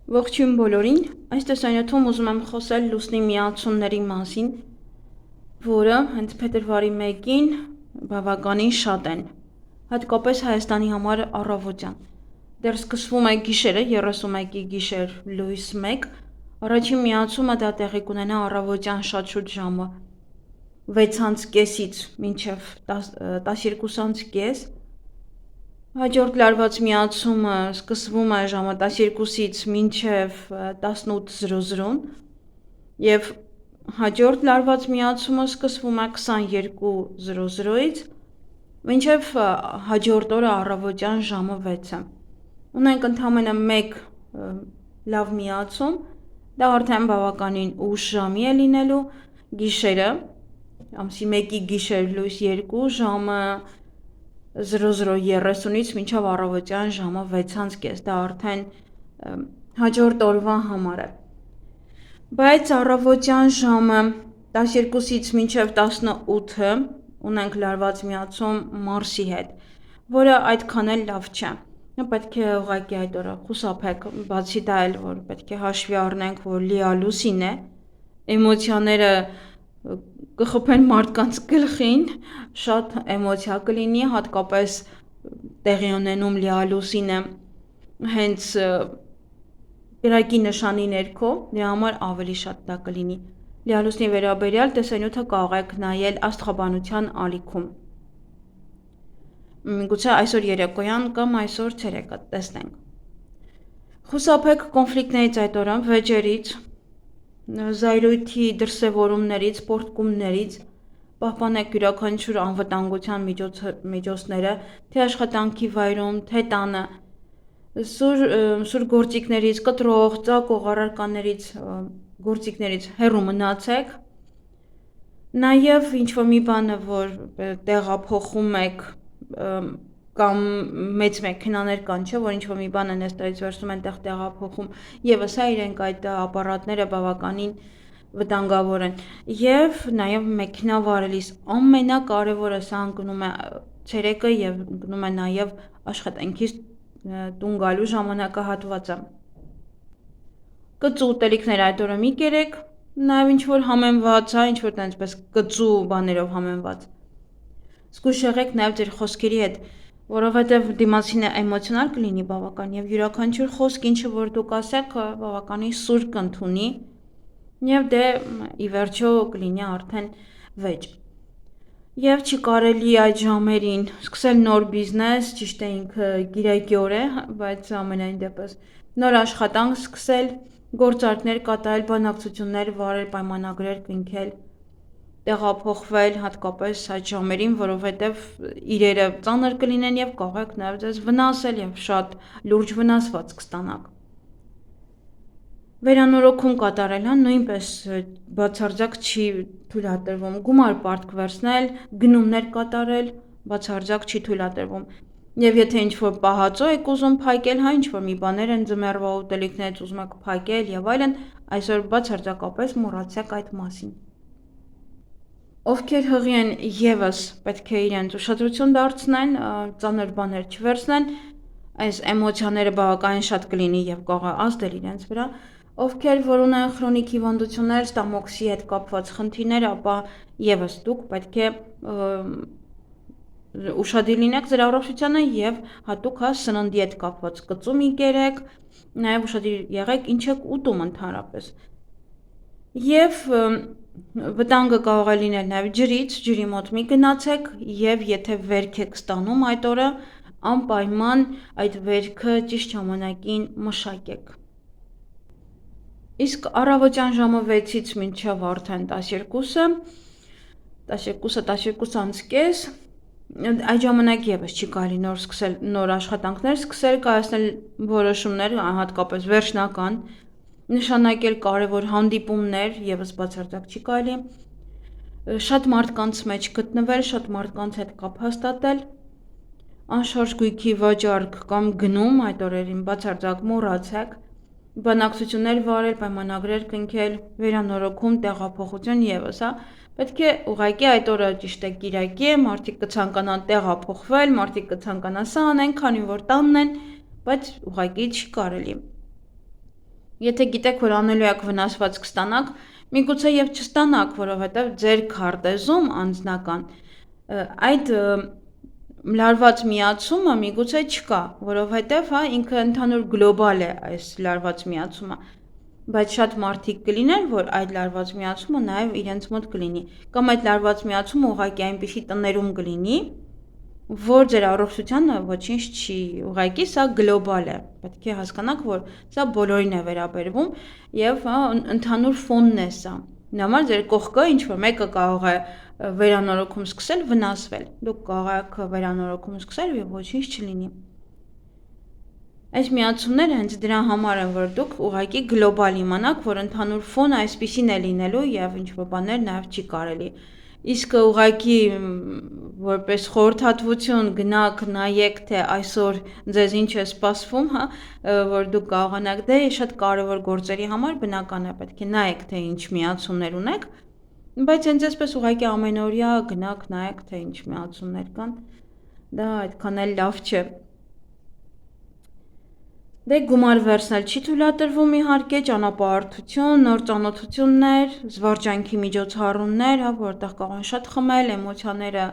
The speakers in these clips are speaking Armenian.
Ողջույն բոլորին, այս տեսանյութում ուզում եմ խոսել լուսնի միացումների մասին, որը հենց փետրվարի 1-ին բավականին շատ են, հատկապես Հայաստանի համար առավոտյան։ Դեռ սկսվում է գիշերը, 31-ի գիշեր լույս 1, առաջին միացումը դա տեղի կունենա առավոտյան շատ շուտ ժամը 6:30-ից մինչև 12:30, հաջորդ լարված միացումը սկսվում է ժամը 12-ից մինչև 18:00 և հաջորդ լարված միացումը սկսվում է 22:00-ից մինչև հաջորդ օրը առավոտյան ժամը 6-ը։ Ունենք ընդամենը մեկ լավ միացում, դա արդեն բավականին ուշ ժամի է լինելու, գիշերը, ամսի 1-ի գիշեր լույս 2 ժամը 00:30-ից մինչև առավոտյան ժամը 6:30, դա արդեն հաջորդ օրվա համար է։ Բայց առավոտյան ժամը 12-ից մինչև 18-ը ունենք լարված միացում Մարսի հետ, որը այդքան էլ լավ չէ։ Պետք է ուղղակի այդ օրը խուսափեք, բացի դա էլ, որ պետք է հաշվի առնենք, որ լիալուսին է, էմոցիաները կխփեն մարդկանց գլխին, շատ էմոցիա կլինի, հատկապես տեղի ունենում լիալուսինը հենց կրակի նշանի ներքո, դրա համար ավելի շատ դա կլինի։ Լիալուսնի վերաբերյալ տեսանյութը կարող եք նայել աստղաբանության ալիքում։ Միգուցե այսօր երեկոյան կամ այսօր ցերեկը տեսնենք։ Խուսափեք կոնֆլիկտներից այդ օրը, վեճերից, զայրույթի դրսևորումներից, պոռթկումներից, պահպանեք յուրաքանչյուր անվտանգության միջոցները, թե աշխատանքի վայրում, թե տանը, սուր գործիքներից, կտրող, ծակող առարկաներից, գործիքներից հեռու մնացեք։ Նաև ինչ-որ մի բանը, որ տեղափոխում եք, կամ մեծ մեքենաներ կան, չէ, որ ինչ-որ մի բան են այստեղից վերցնում են տեղափոխում, եւս իրենք այդ ապարատները բավականին վտանգավոր են։ Եվ նաև մեքենա վարելիս ամենակարևորը սա ընկնում է ցերեկը եւ ընկնում է նաև աշխատանքից տուն գալու ժամանակահատվածը։ Կծու ուտելիքներ այդ օրը մի կերեք, նաև ինչ-որ համեմված, ինչ-որ այնպես կծու բաներով համեմված։ Զգույշ եղեք նաև ձեր խոսքերի հետ, որովհետև դիմացինը էմոցիոնալ կլինի բավական եւ յուրաքանչյուր խոսք, ինչը որ դուք ասեք, բավականին սուր կընդունի եւ դե ի վերջո կլինի արդեն վեճ։ Եվ չի կարելի այդ ժամերին սկսել նոր բիզնես, ճիշտ է ինքը գիրակի օր է, բայց ամենայն դեպս նոր աշխատանք սկսել, գործարքներ կատարել, բանակցություններ վարել, պայմանագրեր կնքել, տեղափոխվել հատկապես այդ ժամերին, որովհետև իրերը ծանր կլինեն եւ կարող եք նաեւ ձեզ վնասել եւ շատ լուրջ վնասված կստանաք։ Վերանորոգում կատարել, նույնպես բացարձակ չի թույլատրվում, գումար պարտք վերցնել, գնումներ կատարել, բացարձակ չի թույլատրվում։ Եվ եթե ինչ-որ պահածո եք ուզում փակել, ինչ-որ մի բաներ են ձմեռվա ուտելիքներից ուզում եք փակել եւ այլն, այսօր բացարձակապես մոռացեք այդ մասին։ Ովքեր հղի են եւս պետք է իրենց ուշադրություն դարձնեն, ծանր բաներ չվերցնեն, այս էմոցիաները բավականին շատ կլինի եւ կարող է ազդել իրենց վրա, ովքեր որ ունեն քրոնիկ հիվանդություններ, ստամոքսի հետ կապված խնդիրներ, ապա եւս դուք պետք է ուշադիր լինեք ձեր առողջությանը եւ հատուկ սննդի հետ կապված կծու մի կերեք, նաեւ ուշադիր եղեք ինչ եք ուտում ընդհանրապես։ Եվ վտանգը կարող է լինել նաեւ ջրից, ջրի մոտ մի գնացեք եւ եթե վերք եք ստանում այդ օրը, անպայման այդ վերքը ճիշտ ժամանակին մշակեք։ Իսկ առավոտյան ժամը 6-ից մինչև արդեն 12-ը, 12:30 այդ ժամանակ եւս չի կարելի նոր աշխատանքներ սկսել, կայացնել որոշումներ, հատկապես վերջնական, նշանակել կարևոր հանդիպումներ, եւս բացարձակ չի կարելի, շատ մարդկանց մեջ գտնվել, շատ մարդկանց հետ կապ հաստատել, անշարժ գույքի վաճառք կամ գնում այդ օրերին բացարձակ մոռացեք, բանակցություններ վարել, պայմանագրեր կնքել, վերանորոգում, տեղափոխություն եւս, պետք է ուղղակի այդ օրը ճիշտ է կիրակի է, մարդիկ կցանկանան տեղափոխվել, մարդիկ կցանկանան սա անեն, քանի որ տանն են, բայց ուղղակի չի կարելի։ Եթե գիտեք, որ անելու եք վնասվածք ստանաք, միգուցե եւ չստանաք, որովհետեւ ձեր քարտեզում անձնական այդ լարված միացումը միգուցե չկա, որովհետեւ ինքը ընդհանուր գլոբալ է այս լարված միացումը, բայց շատ մարդիկ կլինեն, որ այդ լարված միացումը նաեւ իրենց մոտ կլինի, կամ այդ լարված միացումը ուղղակի այնպիսի տներում կլինի, որ ձեր առողջությանը ոչինչ չի, ուղղակի սա գլոբալ է, պետք է հասկանաք, որ սա բոլորին է վերաբերվում եւ ընդհանուր ֆոնն է սա, նամար ձեր կողքը ինչ-որ մեկը կարող է վերանորոգում սկսել, վնասվել, դուք կարող եք վերանորոգում սկսել եւ ոչինչ չլինի։ Այս միացումները հենց դրա համար են, որ դուք ուղղակի գլոբալ իմանաք, որ ընդհանուր ֆոնը այսպիսին է լինելու եւ ինչ-որ բաներ նաեւ չի կարելի։ Իսկ ուղղակի որպես խորհրդատվություն գնաք նայեք, թե այսօր ձեզ ինչ է սպասվում, որ դուք կարողանաք դե շատ կարևոր գործերի համար բնական է պետք է նայեք, թե ինչ միացումներ ունեք, բայց հենց այսպես ուղղակի ամենօրյա գնաք նայեք, թե ինչ միացումներ կան, դա այդքան էլ լավ չէ։ Դե գումար վերցնել չի թույլատրվում իհարկե, ճանապարհորդություն, նոր ծանոթություններ, զվարճանքի միջոցառումներ, որտեղ կարող են շատ խմել, էմոցիաները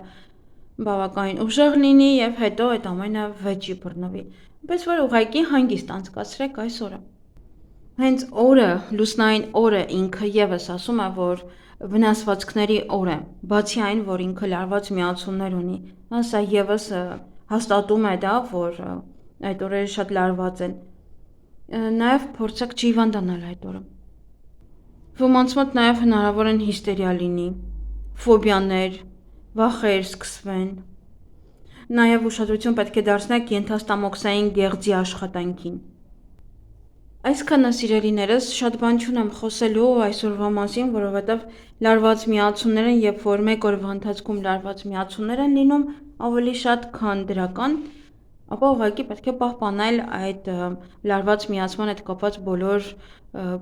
բավականին ուժեղ լինի եւ հետո այդ ամենը վեճի բռնվի։ Այնպես որ ուղղակի հանգիստ անցկացրեք այս օրը։ Հենց օրը, լուսնային օրը ինքը եւս ասում է, որ վնասվածքների օր է, բացի այն, որ ինքը լարված միացումներ ունի, սա եւս հաստատում է դա, որ այդ օրերը շատ լարված են։ Նաև փորձեք չհիվանդանալ այդ օրը։ Ոմանց մոտ նաև հնարավոր են հիստերիա լինի, ֆոբիաներ, վախեր սկսվեն։ Նաև ուշադրություն պետք է դարձնեք ենթաստամոքսային գեղձի աշխատանքին։ Այսքանը սիրելիներս, շատ բան չունեմ խոսելու այսօրվա մասին, որովհետև լարված միացումներ են, երբ որ մեկ օրվա ընթացքում լարված միացումներ են լինում, ավելի շատ քան դրական, ապա ուղղակի պետք է պահպանել այդ լարված միացման հետ կապված բոլոր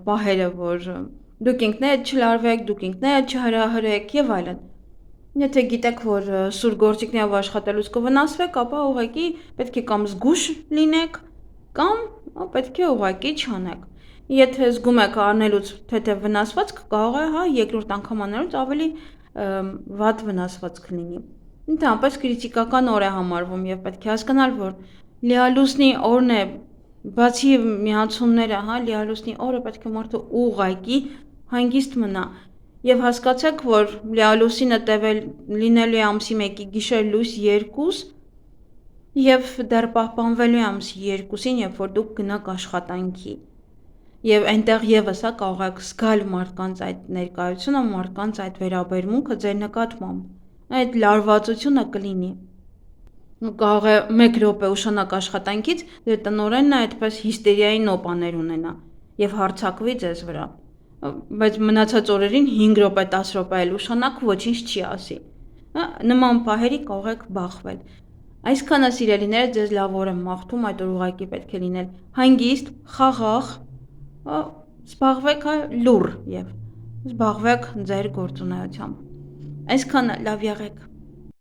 պահերը, որ դուք ինքներդ չլարվեք, դուք ինքներդ չհրահրեք եւ այլն։ Եթե գիտեք, որ սուր գործիքներով աշխատելուց կվնասվեք, ապա ուղղակի պետք է կամ զգույշ լինեք, կամ պետք է ուղղակի չանեք։ Եթե զգում եք անելուց թեթև վնասվածք, կարող է երկրորդ անգամ անելուց ավելի վատ վնասվածք լինի։ Ընդհանրապես քրիտիկական օր է համարվում եւ պետք է հասկանալ, որ լիալուսնի օրն է, բացի միացումները, լիալուսնի օրը պետք է մարդը ուղղակի հանգիստ մնա եւ հասկացեք, որ լիալուսինը տևել լինելու է ամսի 1-ի գիշեր լույս 2 եւ դեռ պահպանվելու է ամսի 2-ին, երբ որ դուք գնաք աշխատանքի։ Եվ այնտեղ եւս կարող եք զգալ մարդկանց այդ ներկայությունը, մարդկանց այդ վերաբերմունքը ձեր նկատմամբ։ Այդ լարվածությունը կլինի։ Կարող է 1 րոպե ուշանակ աշխատանքից, ձեր տնօրենն այդպես հիստերիայի նոպաներ ունենա եւ հարձակվի ձեզ վրա։ Բայց մնացած օրերին 5 րոպե, 10 րոպե էլ ուշանակ ոչինչ չի ասի։ Նման պահերի կարող եք բախվել։ Այսքանը սիրելիները ձեզ լավ օր եմ մաղթում, այդ օր ուղղակի պետք է լինել հանգիստ, խաղաղ, զբաղվեք լուռ եւ զբաղվեք ձեր գործունեությամբ։ Այսքանը լավ եղեք։